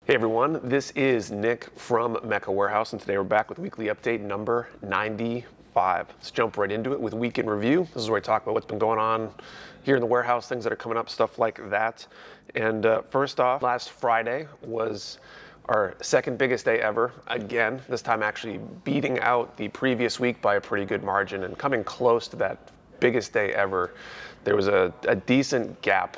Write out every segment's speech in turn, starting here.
Hey everyone, this is Nick from Mecha Warehouse, and today we're back with weekly update number 95. Let's jump right into it with week in review. This is where I talk about what's been going on here in the warehouse, things that are coming up, stuff like that. And first off, last Friday was our second biggest day ever. Again, this time actually beating out the previous week by a pretty good margin and coming close to that biggest day ever. There was a decent gap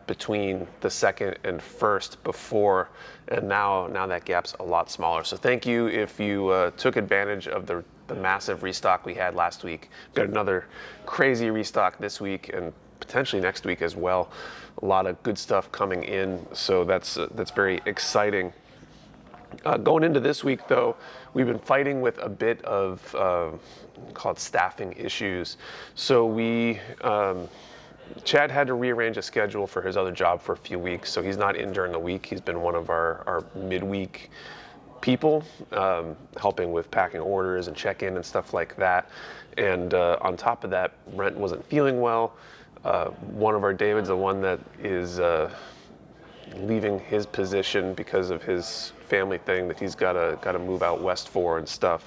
between the second and first before, and now that gap's a lot smaller. So thank you if you took advantage of the massive restock we had last week. Got another crazy restock this week and potentially next week as well. A lot of good stuff coming in, so that's very exciting. Going into this week, though, we've been fighting with a bit of called staffing issues. So Chad had to rearrange a schedule for his other job for a few weeks, so he's not in during the week. He's been one of our midweek people, helping with packing orders and check-in and stuff like that. And on top of that, Brent wasn't feeling well. One of our Davids, the one that is leaving his position because of his family thing that he's got to move out west for and stuff.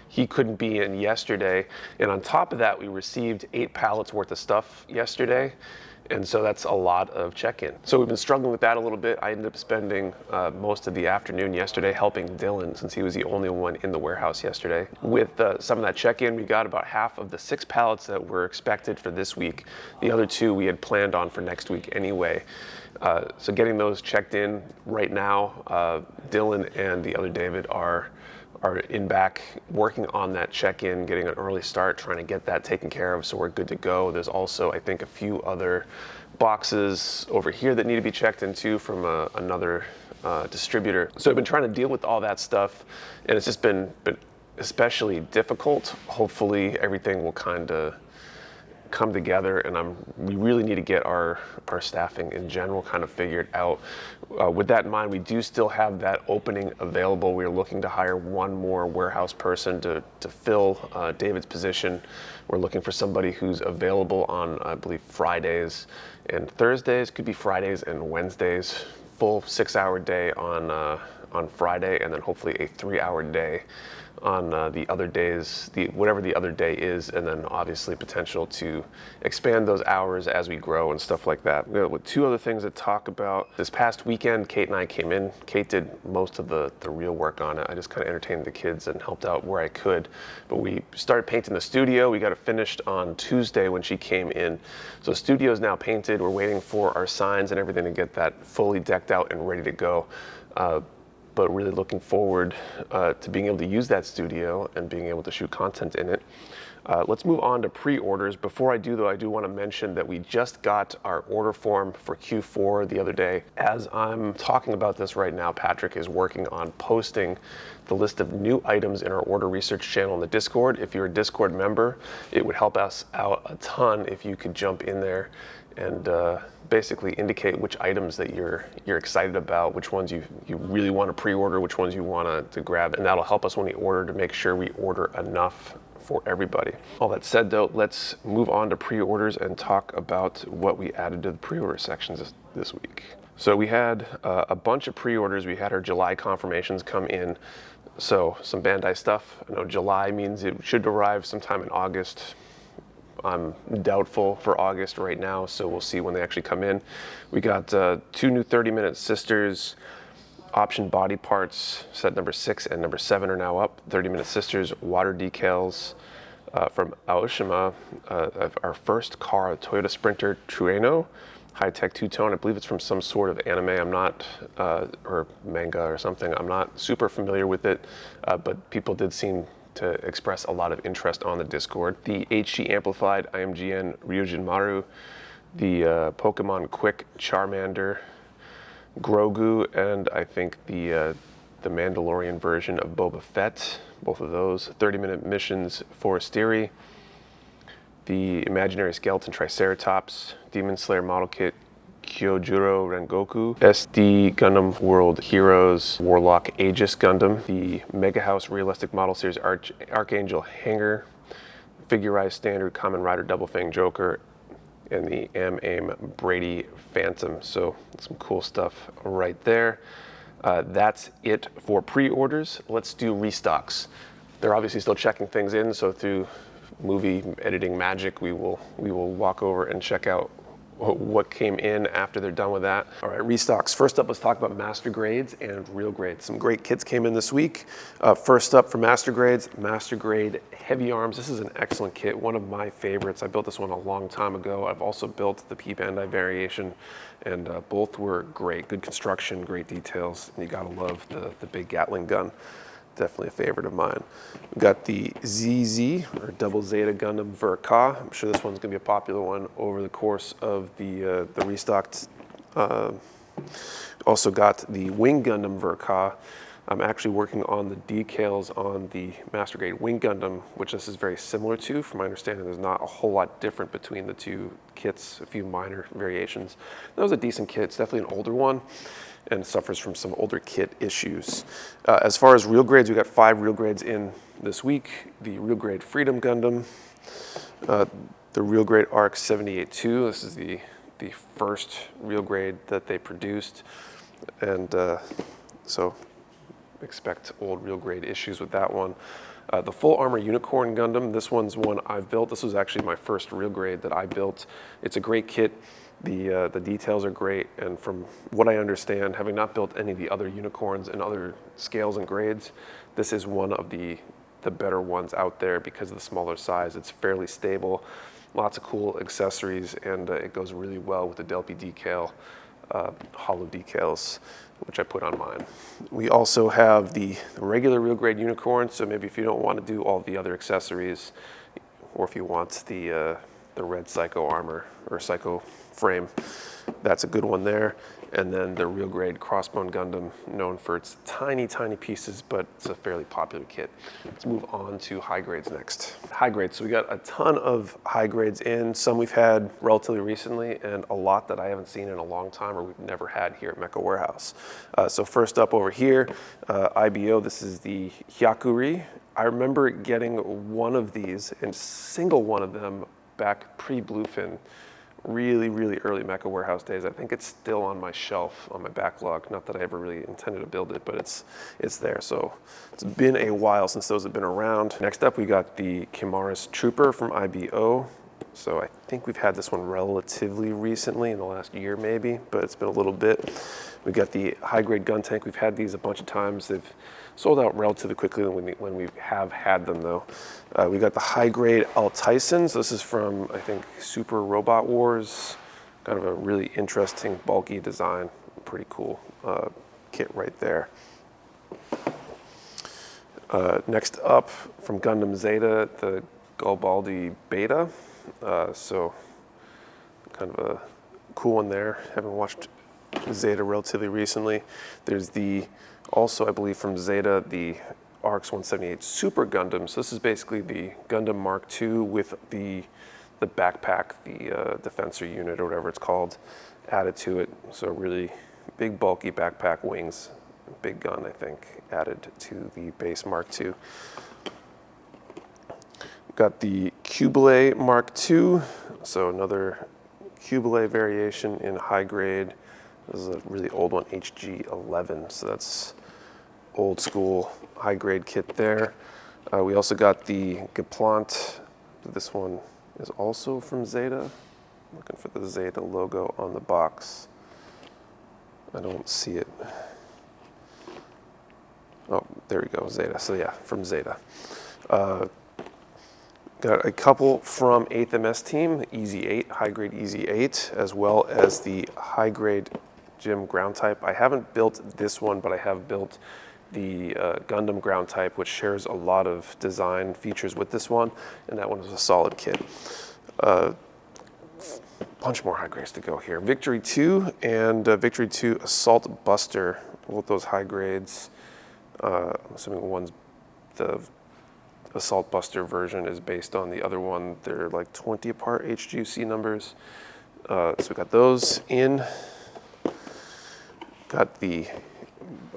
He couldn't be in yesterday, and on top of that, we received 8 pallets worth of stuff yesterday, and so that's a lot of check-in. So we've been struggling with that a little bit. I ended up spending most of the afternoon yesterday helping Dylan, since he was the only one in the warehouse yesterday. With some of that check-in, we got about half of the 6 pallets that were expected for this week. The other 2 we had planned on for next week anyway. So getting those checked in right now, Dylan and the other David are in back working on that check-in, getting an early start, trying to get that taken care of so we're good to go. There's also, I think, a few other boxes over here that need to be checked into from another distributor. So I've been trying to deal with all that stuff, and it's just been especially difficult. Hopefully everything will kind of come together, and we really need to get our staffing in general kind of figured out. With that in mind, we do still have that opening available. We're looking to hire one more warehouse person to fill David's position. We're looking for somebody who's available on, I believe, Fridays and Thursdays. Could be Fridays and Wednesdays. Full 6-hour day on Friday, and then hopefully a 3-hour day on the other days, whatever the other day is, and then obviously potential to expand those hours as we grow and stuff like that. We got 2 other things to talk about. This past weekend, Kate and I came in. Kate did most of the real work on it. I just kind of entertained the kids and helped out where I could. But we started painting the studio. We got it finished on Tuesday when she came in. So the studio is now painted. We're waiting for our signs and everything to get that fully decked out and ready to go. But really looking forward to being able to use that studio and being able to shoot content in it. Let's move on to pre-orders. Before I do, though, I do want to mention that we just got our order form for Q4 the other day. As I'm talking about this right now, Patrick is working on posting the list of new items in our order research channel in the Discord. If you're a Discord member, it would help us out a ton if you could jump in there and basically indicate which items that you're excited about, which ones you really want to pre-order, which ones you want to grab, and that'll help us when we order to make sure we order enough for everybody. All that said, though, let's move on to pre-orders and talk about what we added to the pre-order sections this week. So we had a bunch of pre-orders. We had our July confirmations come in. So some Bandai stuff. I know July means it should arrive sometime in August. I'm doubtful for August right now, so we'll see when they actually come in. We got 2 new 30-minute Sisters option body parts. Set number 6 and number 7 are now up. 30-minute Sisters water decals from Aoshima. Our first car, a Toyota Sprinter Trueno, high-tech two-tone. I believe it's from some sort of anime. I'm not, or manga or something. I'm not super familiar with it, but people did seem to express a lot of interest on the Discord. The HG Amplified IMGN Ryujin Maru, the Pokemon Quick Charmander, Grogu, and I think the Mandalorian version of Boba Fett, both of those. 30-minute missions Forestieri, the Imaginary Skeleton Triceratops, Demon Slayer Model Kit Kyojuro Rengoku, SD Gundam World Heroes Warlock Aegis Gundam, the Mega House Realistic Model Series Archangel Hanger, Figurized Standard Kamen Rider Double Fang Joker, and the M-AIM Brady Phantom. So some cool stuff right there. That's it for pre-orders. Let's do restocks. They're obviously still checking things in, so through movie editing magic, we will walk over and check out what came in after they're done with that. All right, restocks. First up, let's talk about master grades and real grades. Some great kits came in this week. First up for master grades, master grade heavy arms. This is an excellent kit, one of my favorites. I built this one a long time ago. I've also built the P-Bandai variation, and both were great. Good construction, great details. And you gotta love the big Gatling gun. Definitely a favorite of mine. We've got the ZZ, or Double Zeta Gundam Ver-Ka. I'm sure this one's gonna be a popular one over the course of the restocked. Also got the Wing Gundam Ver-Ka. I'm actually working on the decals on the Master Grade Wing Gundam, which this is very similar to. From my understanding, there's not a whole lot different between the two kits, a few minor variations. That was a decent kit. It's definitely an older one and suffers from some older kit issues. As far as real grades, we got 5 real grades in this week. The real grade Freedom Gundam, the real grade ARC 78-2. This is the first real grade that they produced, and so expect old real grade issues with that one. The Full Armor Unicorn Gundam, this one's one I've built. This was actually my first real grade that I built. It's a great kit. The details are great, and from what I understand, having not built any of the other unicorns and other scales and grades, this is one of the better ones out there because of the smaller size. It's fairly stable, lots of cool accessories, and it goes really well with the Delphi decal, hollow decals, which I put on mine. We also have the regular real grade unicorn, so maybe if you don't want to do all the other accessories, or if you want the red Psycho armor or Psycho frame, that's a good one there. And then the real grade Crossbone Gundam, known for its tiny, tiny pieces, but it's a fairly popular kit. Let's move on to high grades next. High grades, so we got a ton of high grades in. Some we've had relatively recently, and a lot that I haven't seen in a long time or we've never had here at Mecha Warehouse. So first up over here, IBO, this is the Hyakuri. I remember getting one of these, and single one of them, back pre-Bluefin, really, really early Mecha Warehouse days. I think it's still on my shelf, on my backlog. Not that I ever really intended to build it, but it's there. So it's been a while since those have been around. Next up, we got the Chimaris Trooper from IBO. So I think we've had this one relatively recently, in the last year maybe, but it's been a little bit. We got the high grade gun tank. We've had these a bunch of times. They've sold out relatively quickly when we have had them though. We got the high grade Al Tyson. So this is from, I think, Super Robot Wars. Kind of a really interesting, bulky design. Pretty cool kit right there. Next up, from Gundam Zeta, the Garibaldi Beta. So kind of a cool one there. Haven't watched Zeta relatively recently. There's also, I believe, from Zeta, the RX 178 Super Gundam. So this is basically the Gundam Mark II with the backpack, the defensor unit or whatever it's called, added to it. So really big, bulky backpack, wings, big gun, I think, added to the base Mark II. Got the Kubile Mark II, so another Kubile variation in high grade. This is a really old one, HG11, so that's old school high grade kit there. We also got the Geplant. This one is also from Zeta. Looking for the Zeta logo on the box. I don't see it. Oh, there we go, Zeta. So yeah, from Zeta. Got a couple from 8th MS team, Easy 8, high grade Easy 8, as well as the high grade Gym ground type. I haven't built this one, but I have built the Gundam ground type, which shares a lot of design features with this one, and that one is a solid kit. Bunch more high grades to go here. Victory 2 and Victory 2 Assault Buster, both those high grades. I'm assuming one's the Assault Buster version is based on the other one. They're like 20 apart HGC numbers. So we got those in. Got the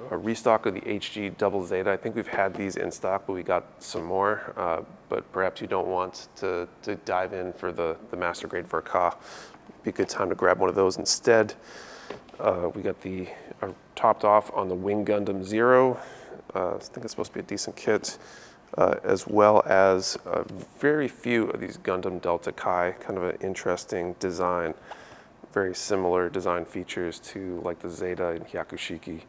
restock of the HG Double Zeta. I think we've had these in stock, but we got some more. But perhaps you don't want to dive in for the Master Grade Ver-Ka. Be a good time to grab one of those instead. We got the topped off on the Wing Gundam Zero. I think it's supposed to be a decent kit, as well as very few of these Gundam Delta Kai, kind of an interesting design, very similar design features to like the Zeta and Hyakushiki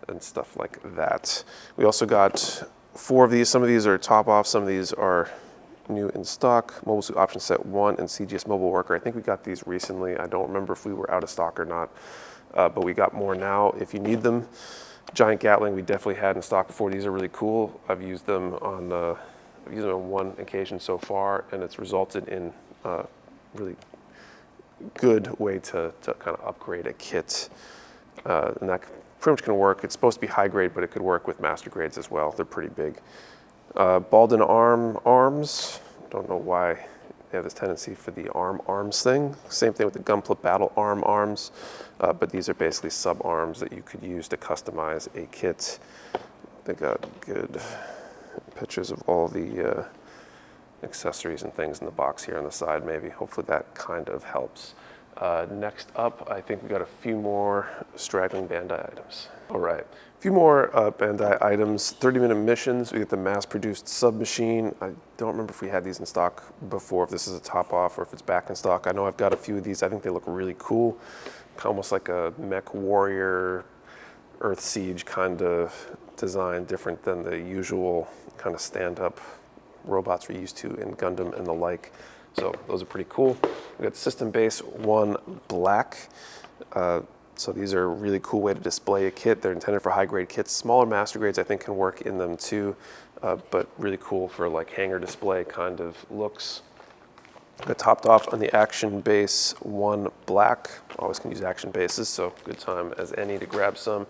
and stuff like that. We also got 4 of these. Some of these are top off, some of these are new in stock. Mobile Suit Option Set 1 and CGS Mobile Worker. I think we got these recently. I don't remember if we were out of stock or not, but we got more now if you need them. Giant Gatling we definitely had in stock before. These are really cool. I've used them on one occasion so far, and it's resulted in a really good way to kind of upgrade a kit. And that pretty much can work. It's supposed to be high grade, but it could work with master grades as well. They're pretty big. Baldin arms. Don't know why they have this tendency for the arms thing. Same thing with the Gunpla Battle arms, but these are basically sub arms that you could use to customize a kit. They got good pictures of all the accessories and things in the box here on the side, maybe. Hopefully that kind of helps. Next up, I think we got a few more straggling Bandai items. All right, a few more Bandai items. 30-minute missions. We get the mass-produced submachine. I don't remember if we had these in stock before, if this is a top off or if it's back in stock. I know I've got a few of these. I think they look really cool. Almost like a mech warrior, Earth Siege kind of design, different than the usual kind of stand-up robots we're used to in Gundam and the like. So those are pretty cool. We got System Base 1 Black. So these are a really cool way to display a kit. They're intended for high-grade kits. Smaller master grades I think can work in them too, but really cool for like hanger display kind of looks. Got topped off on the Action Base 1 Black. Always can use Action Bases, so good time as any to grab some.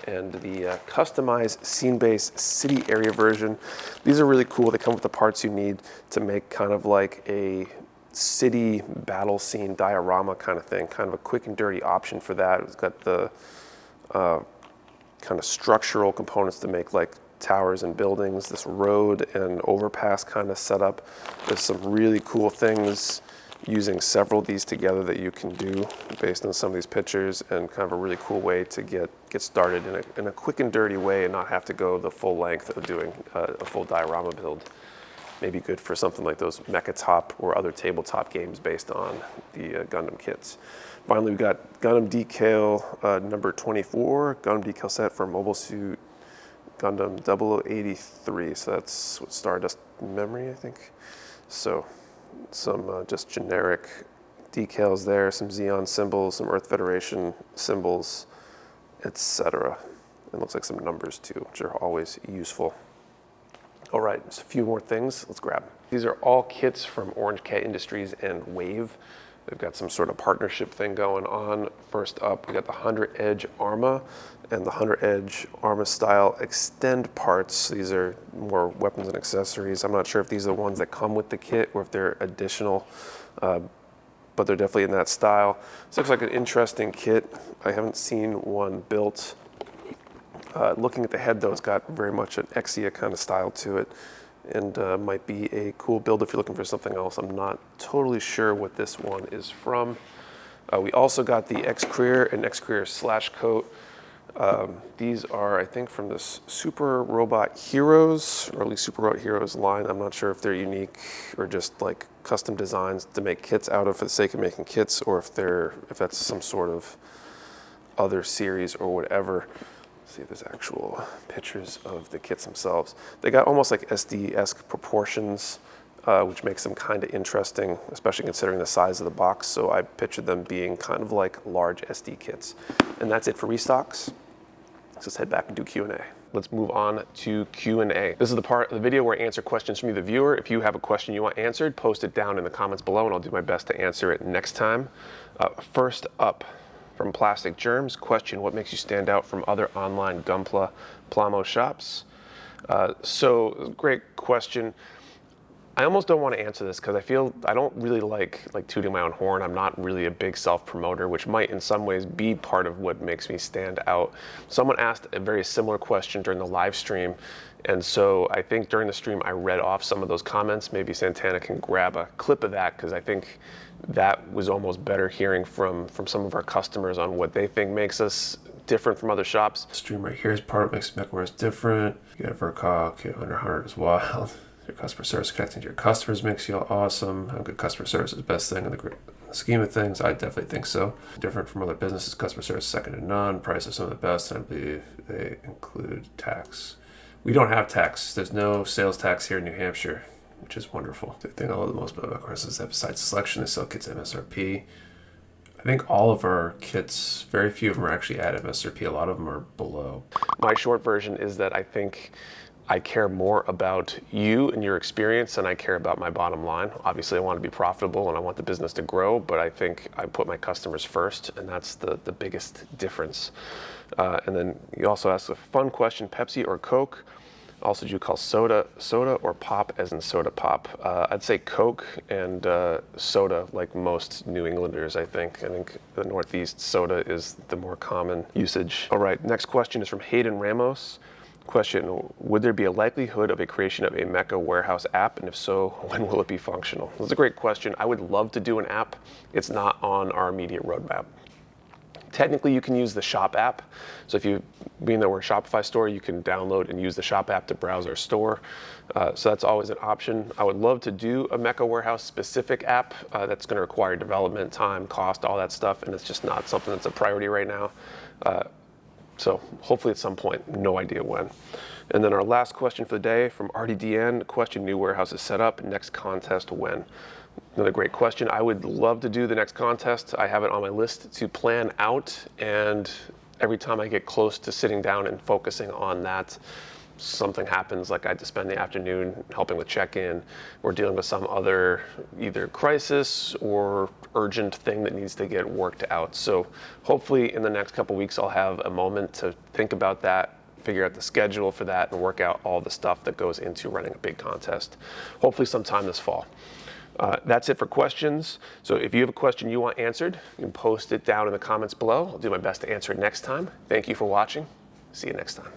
And the customized Scene Base City Area version. These are really cool. They come with the parts you need to make kind of like a city battle scene diorama kind of thing, kind of a quick and dirty option for that. It's got the kind of structural components to make like towers and buildings, this road and overpass kind of setup. There's some really cool things using several of these together that you can do based on some of these pictures, and kind of a really cool way to get started in a quick and dirty way and not have to go the full length of doing a full diorama build. Maybe good for something like those Mechatop or other tabletop games based on the Gundam kits. Finally, we got Gundam Decal number 24, Gundam Decal set for Mobile Suit Gundam 0083. So that's what Stardust Memory, I think. So some just generic decals there, some Xeon symbols, some Earth Federation symbols, etc. It looks like some numbers too, which are always useful. All right, just a few more things. Let's grab. These are all kits from Orange Cat Industries and Wave. They've got some sort of partnership thing going on. First up, we got the 100 Edge Arma and the 100 Edge Arma style extend parts. These are more weapons and accessories. I'm not sure if these are the ones that come with the kit or if they're additional, but they're definitely in that style. This looks like an interesting kit. I haven't seen one built. Looking at the head though, it's got very much an Exia kind of style to it, and might be a cool build if you're looking for something else. I'm not totally sure what this one is from. We also got the X-Career and X-Career Slash Coat. These are, I think, from this Super Robot Heroes, or at least Super Robot Heroes line. I'm not sure if they're unique or just like custom designs to make kits out of for the sake of making kits, or if that's some sort of other series or whatever. See if there's actual pictures of the kits themselves. They got almost like SD-esque proportions, which makes them kind of interesting, especially considering the size of the box. So I pictured them being kind of like large SD kits. And that's it for restocks. Let's head back and do Q&A. Let's move on to Q&A. This is the part of the video where I answer questions from you, the viewer. If you have a question you want answered, post it down in the comments below and I'll do my best to answer it next time. First up, from Plastic Germs, question: what makes you stand out from other online Gunpla Plamo shops? So great question. I almost don't want to answer this because I feel I don't really like tooting my own horn. I'm not really a big self-promoter, which might in some ways be part of what makes me stand out. Someone asked a very similar question during the live stream, and so I think during the stream I read off some of those comments. Maybe Santana can grab a clip of that because I think that was almost better hearing from some of our customers on what they think makes us different from other shops. Stream right here is part of what makes Makeover different. You got a Restock, under 100 is wild. Your customer service connecting to your customers makes you all awesome. Having good customer service is the best thing in the scheme of things. I definitely think so. Different from other businesses, customer service is second to none. Price is some of the best, and I believe they include tax. We don't have tax. There's no sales tax here in New Hampshire, which is wonderful. The thing I love the most about Makeover is that besides selection, they sell kits at MSRP. I think all of our kits, very few of them are actually at MSRP. A lot of them are below. My short version is that I think I care more about you and your experience than I care about my bottom line. Obviously, I want to be profitable and I want the business to grow, but I think I put my customers first, and that's the biggest difference. And then you also asked a fun question, Pepsi or Coke? Also, do you call soda or pop as in soda pop? I'd say Coke and soda, like most New Englanders, I think. I think the Northeast soda is the more common usage. All right, next question is from Hayden Ramos. Question, would there be a likelihood of a creation of a Mecca warehouse app? And if so, when will it be functional? That's a great question. I would love to do an app. It's not on our immediate roadmap. Technically, you can use the Shop app. So if you, being that we're a Shopify store, you can download and use the Shop app to browse our store. So that's always an option. I would love to do a Mecca warehouse specific app that's going to require development, time, cost, all that stuff. And it's just not something that's a priority right now. So hopefully at some point, no idea when. And then our last question for the day from RDDN, question, new warehouse is set up, next contest when? Another great question. I would love to do the next contest. I have it on my list to plan out, and every time I get close to sitting down and focusing on that, something happens, like I had to spend the afternoon helping with check-in or dealing with some other either crisis or urgent thing that needs to get worked out. So hopefully in the next couple weeks I'll have a moment to think about that, figure out the schedule for that, and work out all the stuff that goes into running a big contest. Hopefully sometime this fall. That's it for questions. So if you have a question you want answered, you can post it down in the comments below. I'll do my best to answer it next time. Thank you for watching. See you next time.